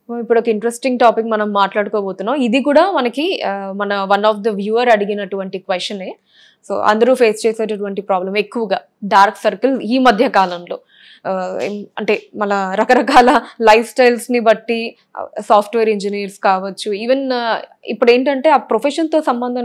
ఇప్పుడు ఒక interesting topic మనం మాట్లాడుకోబోతున్నాం. ఇది కూడా మనకి మన వన్ ఆఫ్ ద వ్యూవర్ అడిగినటువంటి క్వశ్చనే. సో అందరూ ఫేస్ చేసేటటువంటి ప్రాబ్లం ఎక్కువగా డార్క్ సర్కిల్ ఈ మధ్య కాలంలో. అంటే మన రకరకాల లైఫ్ స్టైల్స్ని బట్టి సాఫ్ట్వేర్ ఇంజనీర్స్ కావచ్చు, ఈవెన్ ఇప్పుడు ఏంటంటే ఆ ప్రొఫెషన్తో సంబంధం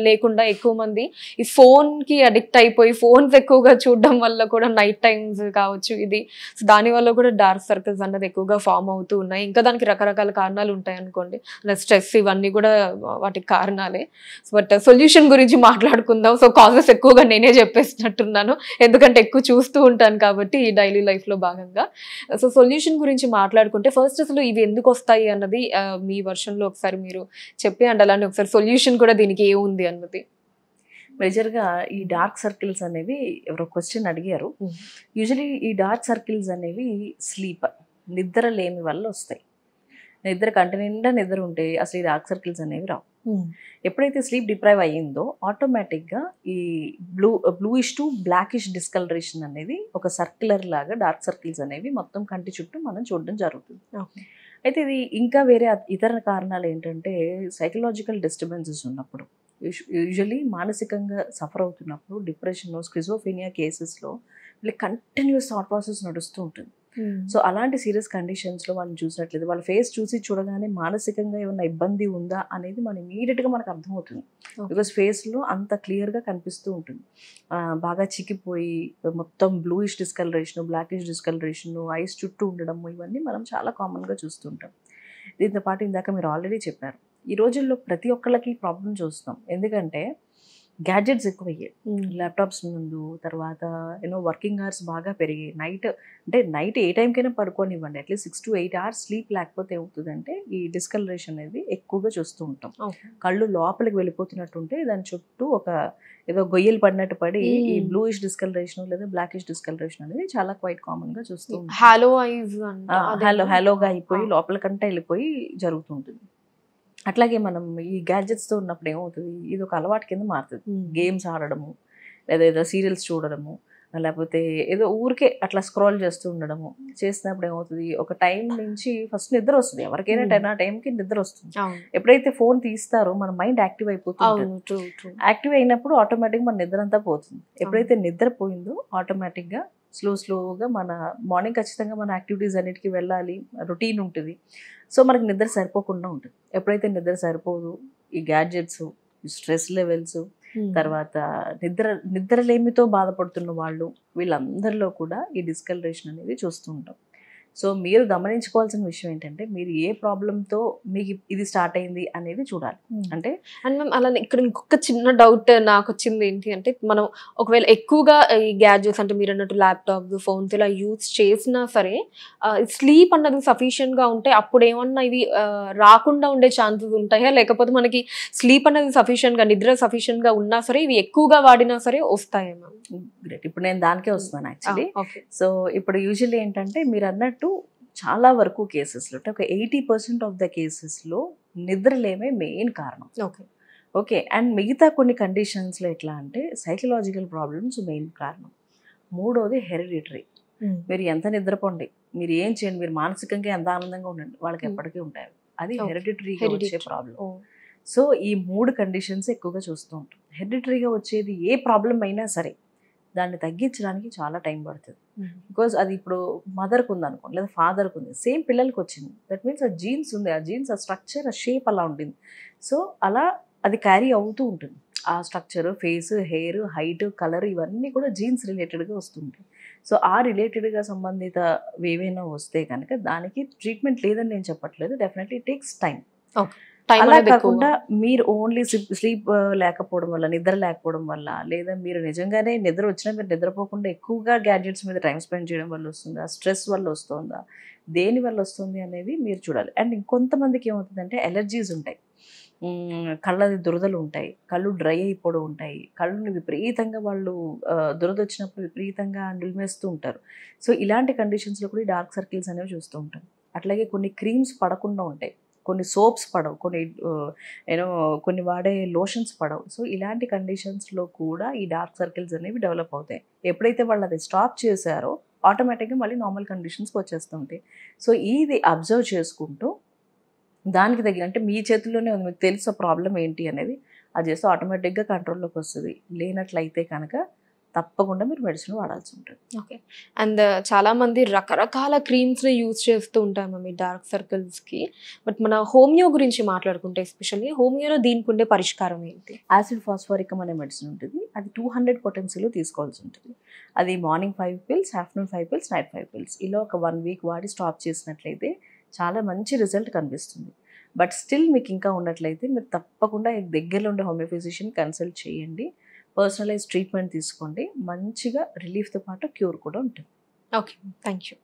లేకుండా ఎక్కువ మంది ఈ ఫోన్కి అడిక్ట్ అయిపోయి ఫోన్స్ ఎక్కువగా చూడడం వల్ల కూడా నైట్ టైమ్స్ కావచ్చు ఇది. సో దానివల్ల కూడా డార్క్ సర్కిల్స్ అన్నది ఎక్కువగా ఫామ్ అవుతూ ఉన్నాయి. ఇంకా దానికి రకరకాల కారణాలు ఉంటాయి అనుకోండి, స్ట్రెస్ ఇవన్నీ కూడా వాటికి కారణాలే. బట్ సొల్యూషన్ గురించి మాట్లాడుకుందాం. సో కాజెస్ ఎక్కువగా నేనే చెప్పేసినట్టున్నాను, ఎందుకంటే ఎక్కువ చూస్తూ ఉంటాను కాబట్టి ఈ డైలీ లైఫ్లో భాగంగా. సో సొల్యూషన్ గురించి మాట్లాడుకుంటే ఫస్ట్ అసలు ఇవి ఎందుకు వస్తాయి అన్నది మీ వర్షన్లో ఒకసారి మీరు చెప్పి, అండ్ అలానే ఒకసారి సొల్యూషన్ కూడా దీనికి ఏముంది అన్నది. మేజర్గా ఈ డార్క్ సర్కిల్స్ అనేవి ఎవరో క్వశ్చన్ అడిగారు. యూజువలీ ఈ డార్క్ సర్కిల్స్ అనేవి స్లీప్, నిద్ర లేని వల్ల వస్తాయి. నిద్ర కంటి నిండా నిద్ర ఉంటే అసలు ఈ డార్క్ సర్కిల్స్ అనేవి రావు. ఎప్పుడైతే స్లీప్ డిప్రైవ్ అయ్యిందో ఆటోమేటిక్గా ఈ బ్లూయిష్ టు బ్లాకిష్ డిస్కలరేషన్ అనేది ఒక సర్క్యులర్ లాగా డార్క్ సర్కిల్స్ అనేవి మొత్తం కంటి చుట్టూ మనం చూడడం జరుగుతుంది. అయితే ఇది ఇంకా వేరే ఇతర కారణాలు ఏంటంటే సైకలాజికల్ డిస్టర్బెన్సెస్ ఉన్నప్పుడు, యూజువలీ మానసికంగా సఫర్ అవుతున్నప్పుడు, డిప్రెషన్, స్కిజోఫ్రెనియా కేసెస్లో వీళ్ళకి కంటిన్యూస్ థాట్ ప్రాసెస్ నడుస్తూ ఉంటుంది. సో అలాంటి సీరియస్ కండిషన్స్లో వాళ్ళని చూసినట్లయితే వాళ్ళ ఫేస్ చూడగానే మానసికంగా ఏమైనా ఇబ్బంది ఉందా అనేది మనం ఇమీడియట్గా మనకు అర్థమవుతుంది. బికాస్ ఫేస్లో అంత క్లియర్గా కనిపిస్తూ ఉంటుంది. బాగా చిక్కిపోయి మొత్తం bluish discolouration, blackish discolouration, ice చుట్టూ ఉండడము, ఇవన్నీ మనం చాలా కామన్గా చూస్తుంటాం. దీంతో పాటు ఇందాక మీరు ఆల్రెడీ చెప్పారు, ఈ రోజుల్లో ప్రతి ఒక్కళ్ళకి ప్రాబ్లం చూస్తాం. ఎందుకంటే గ్యాడ్జెట్స్ ఎక్కువయ్యాయి ల్యాప్టాప్స్ ముందు. తర్వాత వర్కింగ్ అవర్స్ బాగా పెరిగాయి. నైట్ ఏ టైంకైనా పడుకోనివ్వండి, అట్లీస్ట్ 6 to 8 hours స్లీప్ లేకపోతే ఏమవుతుందంటే ఈ డిస్కలరేషన్ అనేది ఎక్కువగా చూస్తూ ఉంటాం. కళ్ళు లోపలికి వెళ్ళిపోతున్నట్టుంటే దాని చుట్టూ ఏదో గొయ్యలు పడినట్టు పడి ఈ బ్లూయిష్ డిస్కలరేషన్ లేదా బ్లాకిష్ డిస్కలరేషన్ అనేది చాలా క్వైట్ కామన్ గా చూస్తూ ఉంటాం. హాలోగా అయిపోయి లోపలికంటే వెళ్ళిపోయి జరుగుతుంటుంది. అట్లాగే మనం ఈ గ్యాడ్జెట్స్తో ఉన్నప్పుడు ఏమవుతుంది, ఇది ఒక అలవాటు కింద మారుతుంది. గేమ్స్ ఆడడము, లేదా ఏదో సీరియల్స్ చూడడము, లేకపోతే ఏదో ఊరికే అట్లా స్క్రోల్ చేస్తూ ఉండడము చేసినప్పుడు ఏమవుతుంది, ఒక టైం నుంచి ఫస్ట్ నిద్ర వస్తుంది. ఎవరికైనా ఆ టైంకి నిద్ర వస్తుంది. ఎప్పుడైతే ఫోన్ తీస్తారో మన మైండ్ యాక్టివ్ అయిపోతుంది. యాక్టివ్ అయినప్పుడు ఆటోమేటిక్గా మన నిద్ర అంతా పోతుంది. ఎప్పుడైతే నిద్ర పోయిందో ఆటోమేటిక్గా స్లోగా మన మార్నింగ్ ఖచ్చితంగా మన యాక్టివిటీస్ అన్నిటికీ వెళ్ళాలి, రొటీన్ ఉంటుంది. సో మనకి నిద్ర సరిపోకుండా ఉంటుంది. ఎప్పుడైతే నిద్ర సరిపోదు, ఈ గ్యాడ్జెట్స్, స్ట్రెస్ లెవెల్స్, తర్వాత నిద్రలేమితో బాధపడుతున్న వాళ్ళు, వీళ్ళందరిలో కూడా ఈ డిస్కలరేషన్ అనేది చూస్తూ ఉంటాం. సో మీరు గమనించుకోవాల్సిన విషయం ఏంటంటే మీరు ఏ ప్రాబ్లంతో మీకు ఇది స్టార్ట్ అయింది అనేది చూడాలి. అంటే అండ్ మ్యామ్ అలానే ఇక్కడ ఇంకొక చిన్న డౌట్ నాకు వచ్చింది ఏంటి అంటే, మనం ఒకవేళ ఎక్కువగా ఈ గ్యాడ్జెట్స్ అంటే మీరు అన్నట్టు ల్యాప్టాప్స్, ఫోన్స్ ఇలా యూజ్ చేసినా సరే స్లీప్ అన్నది సఫిషియెంట్గా ఉంటే అప్పుడు ఏమన్నా ఇవి రాకుండా ఉండే ఛాన్సెస్ ఉంటాయా, లేకపోతే మనకి స్లీప్ అనేది సఫిషియెంట్గా, నిద్ర సఫిషియెంట్గా ఉన్నా సరే ఇవి ఎక్కువగా వాడినా సరే వస్తాయా మ్యామ్? గ్రేట్. ఇప్పుడు నేను దానికే వస్తున్నాను యాక్చువల్లీ. సో ఇప్పుడు యూజువల్లీ ఏంటంటే మీరు అన్నట్టు చాలా వరకు కేసెస్లో, అంటే ఒక 80% ఆఫ్ ద కేసెస్లో నిద్రలేమే మెయిన్ కారణం. ఓకే. అండ్ మిగతా కొన్ని కండిషన్స్లో ఎట్లా అంటే సైకలాజికల్ ప్రాబ్లమ్స్ మెయిన్ కారణం. మూడోది హెరిడిటరీ. మీరు ఎంత నిద్రపోండి, మీరు ఏం చేయండి, మీరు మానసికంగా ఎంత ఆనందంగా ఉండండి, వాళ్ళకి ఎప్పటికీ ఉంటారు. అది హెరిడిటరీగా వచ్చే ప్రాబ్లం. సో ఈ 3 కండిషన్స్ ఎక్కువగా చూస్తూ ఉంటాం. హెరిడిటరీగా వచ్చేది ఏ ప్రాబ్లం అయినా సరే దాన్ని తగ్గించడానికి చాలా టైం పడుతుంది. బికాజ్ అది ఇప్పుడు మదర్కి ఉంది అనుకోండి, లేదా ఫాదర్కి ఉంది, సేమ్ పిల్లలకి వచ్చింది. దట్ మీన్స్ ఆ జీన్స్ ఉంది, ఆ జీన్స్, ఆ స్ట్రక్చర్, ఆ షేప్ అలా ఉంటుంది. సో అలా అది క్యారీ అవుతూ ఉంటుంది. ఆ structure, face, hair, height, colour ఇవన్నీ కూడా జీన్స్ రిలేటెడ్గా వస్తుంటాయి. సో ఆ రిలేటెడ్గా సంబంధిత ఏవైనా వస్తే కనుక దానికి ట్రీట్మెంట్ లేదని నేను చెప్పట్లేదు, డెఫినెట్లీ ఇట్ టేక్స్ టైం. అలా కాకుండా మీరు ఓన్లీ స్లీప్ లేకపోవడం వల్ల, నిద్ర లేకపోవడం వల్ల, లేదా మీరు నిజంగానే నిద్ర వచ్చినా మీరు నిద్రపోకుండా ఎక్కువగా గ్యాడ్జెట్స్ మీద టైం స్పెండ్ చేయడం వల్ల వస్తుందా, స్ట్రెస్ వల్ల వస్తుందా, దేని వల్ల వస్తుంది అనేది మీరు చూడాలి. అండ్ ఇంకొంతమందికి ఏమవుతుందంటే ఎలర్జీస్ ఉంటాయి, కళ్ళది దురదలు ఉంటాయి, కళ్ళు డ్రై అయిపోవడం ఉంటాయి, కళ్ళుని విపరీతంగా వాళ్ళు దురద వచ్చినప్పుడు విపరీతంగా నిలిమేస్తూ ఉంటారు. సో ఇలాంటి కండిషన్స్లో కూడా ఈ డార్క్ సర్కిల్స్ అనేవి చూస్తూ ఉంటాం. అట్లాగే కొన్ని క్రీమ్స్ పడకుండా ఉంటాయి, కొన్ని సోప్స్ పడవు, కొన్ని వాడే లోషన్స్ పడవు. సో ఇలాంటి కండిషన్స్లో కూడా ఈ డార్క్ సర్కిల్స్ అనేవి డెవలప్ అవుతాయి. ఎప్పుడైతే వాళ్ళు అది స్టాప్ చేశారో ఆటోమేటిక్గా మళ్ళీ నార్మల్ కండిషన్స్కి వచ్చేస్తూ ఉంటాయి. సో ఇది అబ్జర్వ్ చేసుకుంటూ దానికి తగిన అంటే మీ చేతుల్లోనే ఉంది, మీకు తెలుసు ప్రాబ్లం ఏంటి అనేది, అది చేస్తే ఆటోమేటిక్గా కంట్రోల్లోకి వస్తుంది. లేనట్లయితే కనుక తప్పకుండా మీరు మెడిసిన్ వాడాల్సి ఉంటుంది. ఓకే. అండ్ చాలా మంది రకరకాల క్రీమ్స్ని యూజ్ చేస్తూ ఉంటాం మీ డార్క్ సర్కిల్స్కి. బట్ మన హోమియో గురించి మాట్లాడుకుంటే ఎస్పెషల్లీ హోమియోలో దీనికి ఉండే పరిష్కారం ఏంటి? యాసిడ్ ఫాస్ఫోరికం అనే మెడిసిన్ ఉంటుంది. అది 200 పొటెన్సీలో తీసుకోవాల్సి ఉంటుంది. అది morning 5 pills, afternoon 5 pills, night 5 pills. ఇలా ఒక 1 week వాడి స్టాప్ చేసినట్లయితే చాలా మంచి రిజల్ట్ కనిపిస్తుంది. బట్ స్టిల్ మీకు ఇంకా ఉన్నట్లయితే మీరు తప్పకుండా దగ్గరలో ఉండే హోమియో ఫిజిషియన్ కన్సల్ట్ చేయండి. పర్సనలైజ్ ట్రీట్మెంట్ తీసుకోండి. మంచిగా రిలీఫ్తో పాటు క్యూర్ కూడా ఉంటుంది. Okay, thank you.